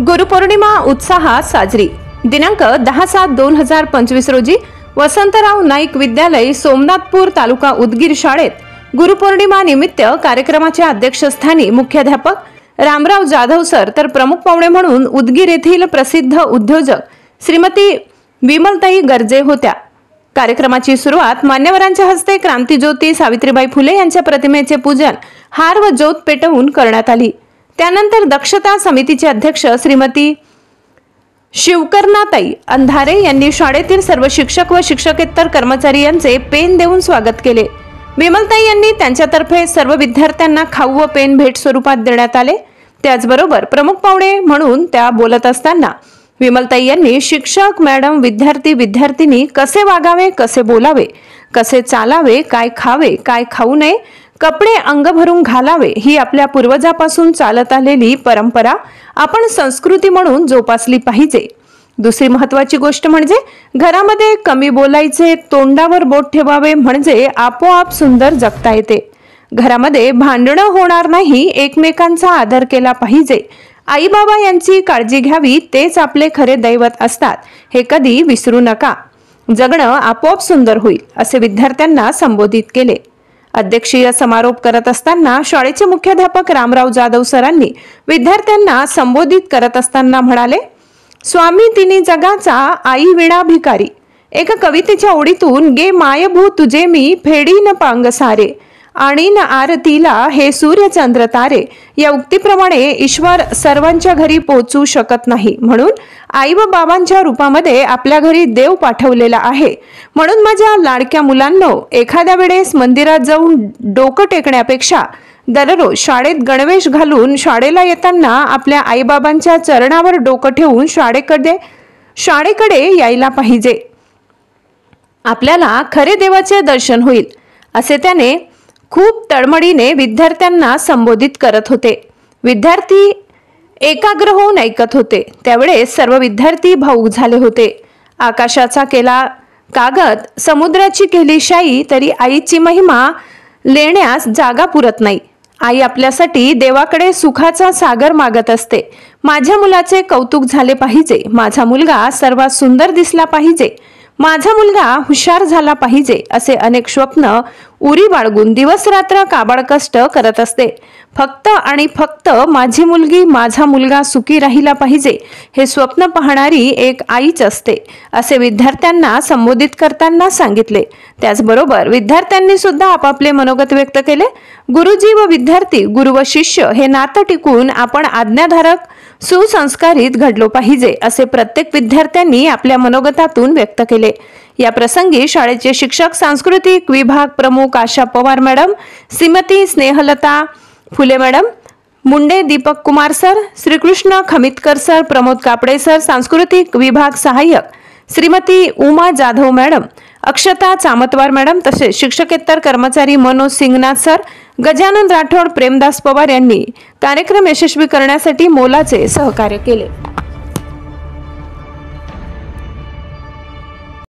गुरुपौर्णिमा उत्साहात साजरी। दिनांक 10/7/2025 रोजी वसंतराव नाईक विद्यालय सोमनाथपूर तालुका उदगीर शाळेत गुरुपौर्णिमा निमित्त कार्यक्रमाच्या अध्यक्षस्थानी मुख्याध्यापक रामराव जाधव सर तर प्रमुख पाहुणे म्हणून उदगीर येथील प्रसिद्ध उद्योजक श्रीमती विमलताई गर्जे होत्या। कार्यक्रमाची सुरुवात मान्यवरांच्या हस्ते क्रांतिज्योती सावित्रीबाई फुले यांच्या प्रतिमेचे पूजन, हार व ज्योत पेटवून करण्यात आली। त्यानंतर दक्षता समितीचे अध्यक्ष श्रीमती शिवकर्णाताई अंधारे यांनी शाळेतील सर्व शिक्षक व शिक्षकेतर कर्मचारी यांचे पेन देऊन स्वागत केले। विमलताई यांनी त्यांच्यातर्फे सर्व विद्यार्थ्यांना खाऊ व पेन भेट स्वरूपात देण्यात आले। त्याचबरोबर प्रमुख पाहुणे म्हणून त्या बोलत असताना विमलताई यांनी शिक्षक, मॅडम, विद्यार्थी, विद्यार्थिनी कसे वागावे, कसे बोलावे, कसे चालावे, काय खावे, काय खाऊ नये, कपडे अंग भरून घालावे ही आपल्या पूर्वजापासून चालत आलेली परंपरा आपण संस्कृती म्हणून जोपासली पाहिजे। दुसरी महत्त्वाची गोष्ट म्हणजे घरामध्ये कमी बोलायचे, तोंडावर बोट ठेवावे म्हणजे आपोआप सुंदर जगता येते। घरामध्ये भांडणं होणार नाही, एकमेकांचा आदर केला पाहिजे। आई बाबा यांची काळजी घ्यावी, तेच आपले खरे दैवत असतात, हे कधी विसरू नका। जगणं आपोआप सुंदर होईल असे विद्यार्थ्यांना संबोधित केले। अध्यक्षीय समारोप करत असताना शाळेचे मुख्याध्यापक रामराव जाधव सरांनी विद्यार्थ्यांना संबोधित करत असताना म्हणाले, स्वामी तिन्ही जगाचा आई विणा भिकारी। एका कवितेच्या ओळीतून गे मायभू तुझे मी फेडीन पांग सारे, आणीन आरतीला हे सूर्य चंद्र तारे या उक्तीप्रमाणे ईश्वर सर्वांच्या घरी पोहोचू शकत नाही, म्हणून आई व बाबांच्या रूपामध्ये आपल्या घरी देव पाठवलेला आहे। म्हणून माझ्या लाडक्या मुलांनो, एखाद्या वेळेस मंदिरात जाऊन डोकं टेकण्यापेक्षा दररोज शाळेत गणवेश घालून शाळेला येताना आपल्या आई बाबांच्या चरणावर डोकं ठेवून शाळेकडे यायला पाहिजे। आपल्याला खरे देवाचे दर्शन होईल असे त्याने खूप तळमळीने विद्यार्थ्यांना संबोधित करत होते। विद्यार्थी एकाग्र होऊन ऐकत होते। त्यावेळेस सर्व विद्यार्थी भावुक झाले होते। आकाशाचा केला कागद, समुद्राची केली शाई, तरी आईची महिमा लेण्यास जागा पुरत नाही। आई आपल्यासाठी देवाकडे सुखाचा सागर मागत असते। माझ्या मुलाचे कौतुक झाले पाहिजे, माझा मुलगा सर्वात सुंदर दिसला पाहिजे, माझा मुलगा हुशार झाला पाहिजे असे अनेक स्वप्न उरी बाळगून दिवस रात्र काबाड कष्ट करत असते। फक्त आणि फक्त माझी मुलगी, माझा मुलगा सुखी राहिला पाहिजे हे स्वप्न पाहणारी एक आईच असते असे विद्यार्थ्यांना संबोधित करताना सांगितले। त्याचबरोबर विद्यार्थ्यांनी सुद्धा आपापले मनोगत व्यक्त केले। गुरुजी व विद्यार्थी, गुरु व शिष्य हे नातं टिकून आपण आज्ञाधारक सुसंस्कारित घडलो पाहिजे असे प्रत्येक विद्यार्थ्यांनी आपल्या मनोगतातून व्यक्त केले। या प्रसंगी शाळेचे शिक्षक, सांस्कृतिक विभाग प्रमुख Asha Pawar madam, Shrimati Snehalata Phule madam, Munde Deepak Kumar sir, Shrikrishna Khamitkar sir, Pramod Kapade sir, सांस्कृतिक विभाग सहाय्यक श्रीमती उमा जाधव मॅडम, अक्षता चामतवार मॅडम तसेच शिक्षकेतर कर्मचारी मनोज सिंगनाथ सर, गजानन राठोड, प्रेमदास पवार यांनी कार्यक्रम यशस्वी करण्यासाठी मोलाचे सहकार्य केले।